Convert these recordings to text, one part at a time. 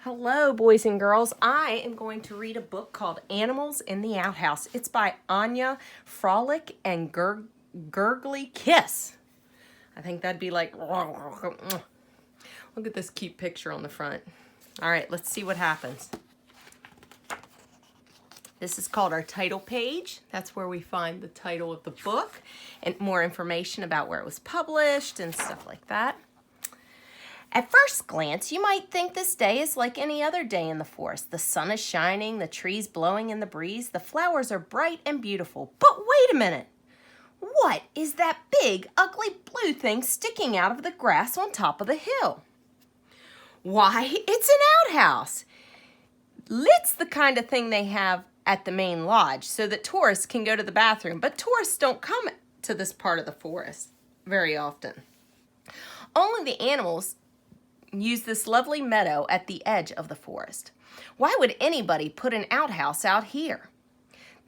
Hello, boys and girls. I am going to read a book called Animals in the Outhouse. It's by Anya Frolic and Gurgly Kiss. I think that'd be like, look at this cute picture on the front. All right, let's see what happens. This is called our title page. That's where we find the title of the book and more information about where it was published and stuff like that. At first glance, you might think this day is like any other day in the forest. The sun is shining, the trees blowing in the breeze, the flowers are bright and beautiful. But wait a minute! What is that big, ugly blue thing sticking out of the grass on top of the hill? Why, it's an outhouse! It's the kind of thing they have at the main lodge so that tourists can go to the bathroom, but tourists don't come to this part of the forest very often. Only the animals use this lovely meadow at the edge of the forest. Why would anybody put an outhouse out here?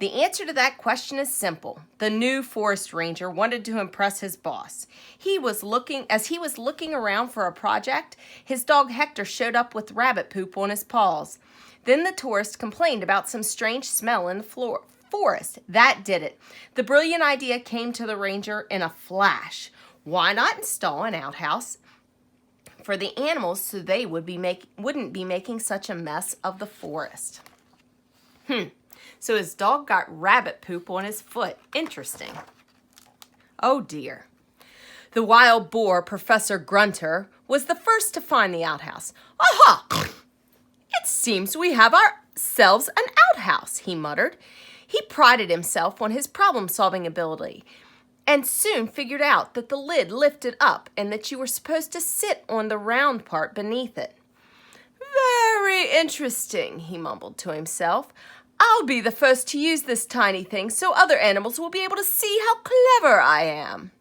The answer to that question is simple. The new forest ranger wanted to impress his boss. As he was looking around for a project, his dog Hector showed up with rabbit poop on his paws. Then the tourist complained about some strange smell in the forest. That did it. The brilliant idea came to the ranger in a flash. Why not install an outhouse for the animals so they wouldn't be making such a mess of the forest? So his dog got rabbit poop on his foot. Interesting. Oh dear. The wild boar, Professor Grunter, was the first to find the outhouse. Aha! It seems we have ourselves an outhouse, he muttered. He prided himself on his problem-solving ability and soon figured out that the lid lifted up and that you were supposed to sit on the round part beneath it. Very interesting, he mumbled to himself. I'll be the first to use this tiny thing so other animals will be able to see how clever I am.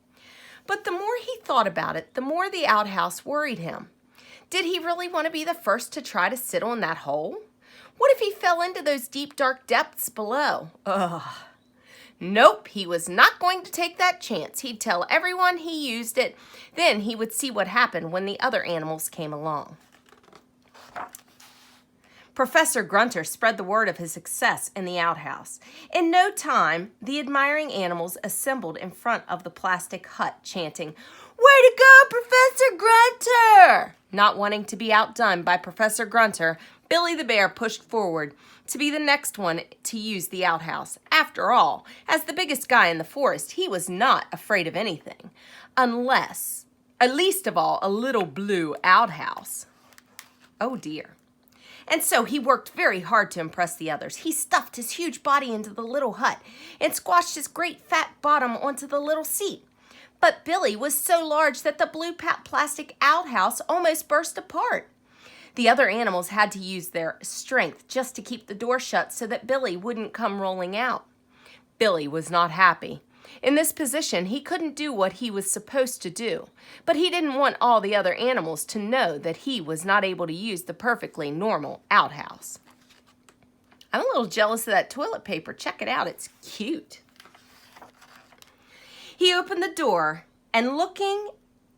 But the more he thought about it, the more the outhouse worried him. Did he really want to be the first to try to sit on that hole? What if he fell into those deep, dark depths below? Ugh. Nope, he was not going to take that chance. He'd tell everyone he used it. Then he would see what happened when the other animals came along. Professor Grunter spread the word of his success in the outhouse. In no time, the admiring animals assembled in front of the plastic hut, chanting, "Way to go, Professor Grunter!" Not wanting to be outdone by Professor Grunter, Billy the Bear pushed forward to be the next one to use the outhouse. After all, as the biggest guy in the forest, he was not afraid of anything, unless, least of all, a little blue outhouse. Oh dear. And so he worked very hard to impress the others. He stuffed his huge body into the little hut and squashed his great fat bottom onto the little seat. But Billy was so large that the blue plastic outhouse almost burst apart. The other animals had to use their strength just to keep the door shut so that Billy wouldn't come rolling out. Billy was not happy. In this position, he couldn't do what he was supposed to do, but he didn't want all the other animals to know that he was not able to use the perfectly normal outhouse. I'm a little jealous of that toilet paper. Check it out. It's cute. He opened the door and looking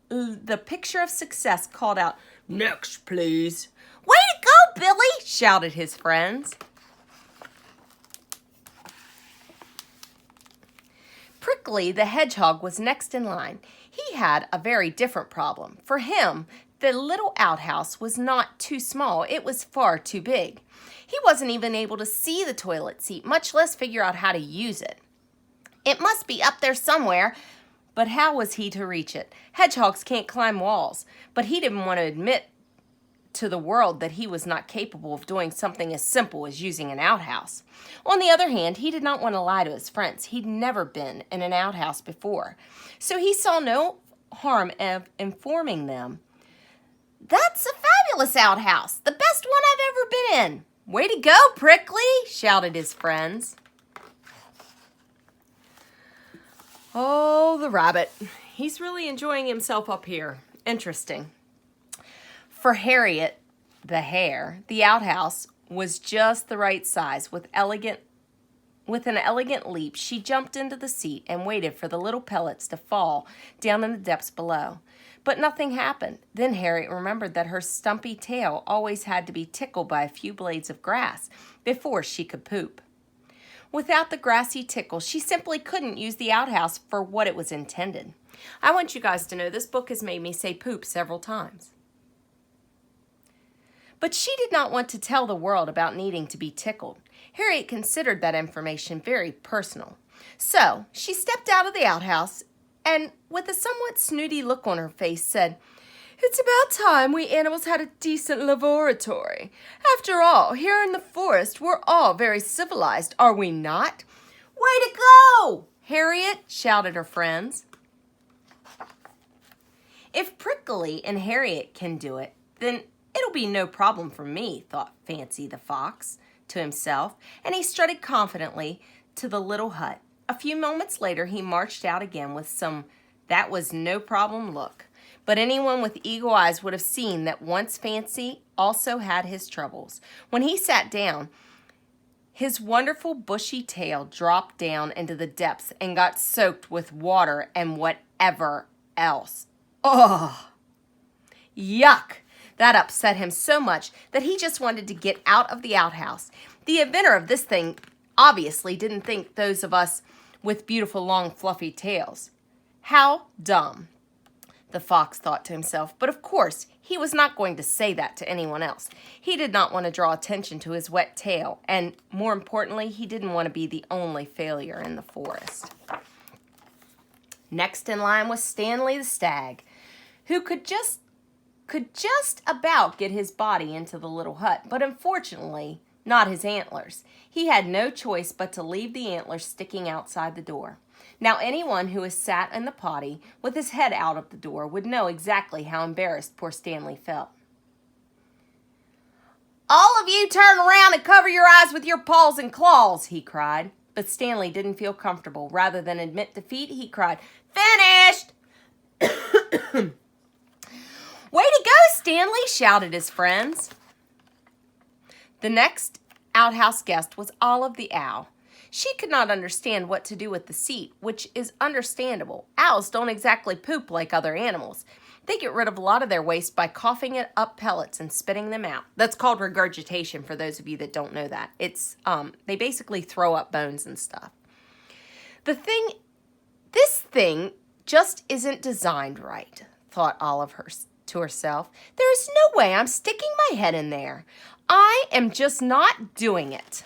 the picture of success called out, "Next, please." "Way to go, Billy!" shouted his friends. Prickly the hedgehog was next in line. He had a very different problem. For him, the little outhouse was not too small. It was far too big. He wasn't even able to see the toilet seat, much less figure out how to use it. It must be up there somewhere. But how was he to reach it? Hedgehogs can't climb walls, but he didn't want to admit to the world that he was not capable of doing something as simple as using an outhouse. On the other hand, he did not want to lie to his friends. He'd never been in an outhouse before, so he saw no harm in informing them. "That's a fabulous outhouse, the best one I've ever been in." "Way to go, Prickly!" shouted his friends. Oh, the rabbit. He's really enjoying himself up here. Interesting. For Harriet, the hare, the outhouse was just the right size. With an elegant leap, she jumped into the seat and waited for the little pellets to fall down in the depths below. but nothing happened. Then Harriet remembered that her stumpy tail always had to be tickled by a few blades of grass before she could poop. Without the grassy tickle, she simply couldn't use the outhouse for what it was intended. I want you guys to know this book has made me say poop several times. But she did not want to tell the world about needing to be tickled. Harriet considered that information very personal. So she stepped out of the outhouse and, with a somewhat snooty look on her face, said, "It's about time we animals had a decent laboratory. After all, here in the forest, we're all very civilized, are we not?" "Way to go, Harriet!" shouted her friends. "If Prickly and Harriet can do it, then it'll be no problem for me," thought Fancy the Fox to himself, and he strutted confidently to the little hut. A few moments later, he marched out again with some "that was no problem" look. But anyone with eagle eyes would have seen that once Fancy also had his troubles. When he sat down, his wonderful bushy tail dropped down into the depths and got soaked with water and whatever else. Ugh! Yuck! That upset him so much that he just wanted to get out of the outhouse. The inventor of this thing obviously didn't think those of us with beautiful long fluffy tails. How dumb, the fox thought to himself, but of course he was not going to say that to anyone else. He did not want to draw attention to his wet tail, and more importantly, he didn't want to be the only failure in the forest. Next in line was Stanley the Stag, who could just about get his body into the little hut, but unfortunately not his antlers. He had no choice but to leave the antlers sticking outside the door. Now, anyone who has sat in the potty with his head out of the door would know exactly how embarrassed poor Stanley felt. "All of you turn around and cover your eyes with your paws and claws," he cried. But Stanley didn't feel comfortable. Rather than admit defeat, he cried, "Finished!" "Way to go, Stanley!" shouted his friends. The next outhouse guest was Olive the Owl. She could not understand what to do with the seat, which is understandable. Owls don't exactly poop like other animals. They get rid of a lot of their waste by coughing it up pellets and spitting them out. That's called regurgitation, for those of you that don't know that. It's they basically throw up bones and stuff. This thing just isn't designed right, thought Olive to herself. There is no way I'm sticking my head in there. I am just not doing it.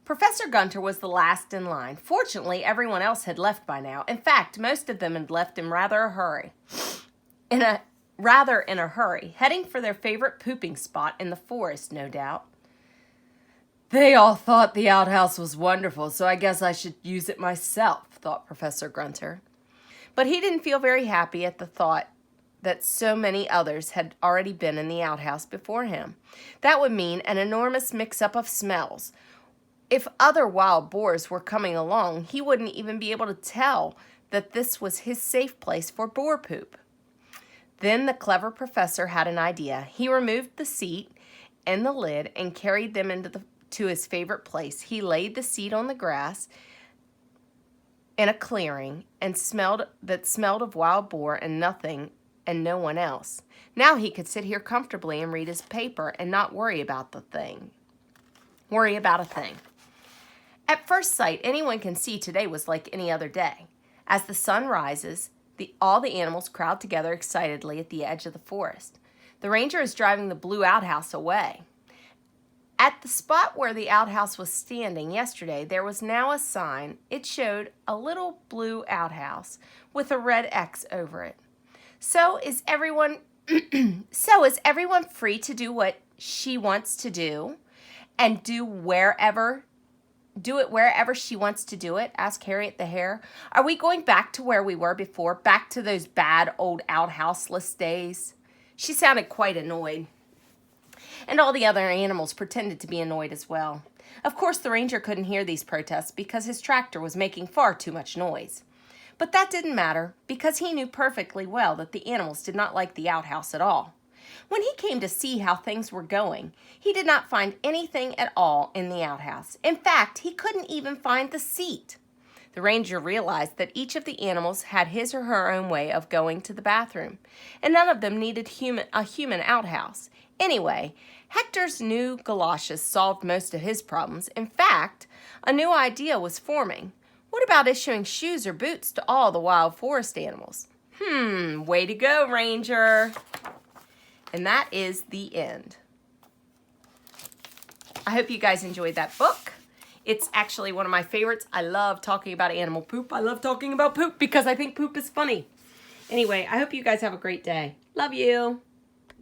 Professor Gunter was the last in line. Fortunately, everyone else had left by now. In fact, most of them had left in rather in a hurry, heading for their favorite pooping spot in the forest, no doubt. "They all thought the outhouse was wonderful, so I guess I should use it myself," thought Professor Grunter. But he didn't feel very happy at the thought that so many others had already been in the outhouse before him. That would mean an enormous mix-up of smells. If other wild boars were coming along, he wouldn't even be able to tell that this was his safe place for boar poop. Then the clever professor had an idea. He removed the seat and the lid and carried them to his favorite place. He laid the seat on the grass in a clearing and smelled of wild boar and no one else. Now he could sit here comfortably and read his paper and not worry about a thing. At first sight, anyone can see today was like any other day. As the sun rises, all the animals crowd together excitedly at the edge of the forest. The ranger is driving the blue outhouse away. At the spot where the outhouse was standing yesterday, there was now a sign. It showed a little blue outhouse with a red X over it. So is everyone free to do what she wants to do and do it wherever she wants to do it? Asked Harriet the Hare. Are we going back to where we were before, back to those bad old outhouseless days? She sounded quite annoyed. And all the other animals pretended to be annoyed as well. Of course, the ranger couldn't hear these protests because his tractor was making far too much noise. But that didn't matter because he knew perfectly well that the animals did not like the outhouse at all. When he came to see how things were going, he did not find anything at all in the outhouse. In fact, he couldn't even find the seat. The ranger realized that each of the animals had his or her own way of going to the bathroom, and none of them needed a human outhouse. Anyway, Hector's new galoshes solved most of his problems. In fact, a new idea was forming. What about issuing shoes or boots to all the wild forest animals? Way to go, Ranger. And that is the end. I hope you guys enjoyed that book. It's actually one of my favorites. I love talking about animal poop. I love talking about poop because I think poop is funny. Anyway, I hope you guys have a great day. Love you.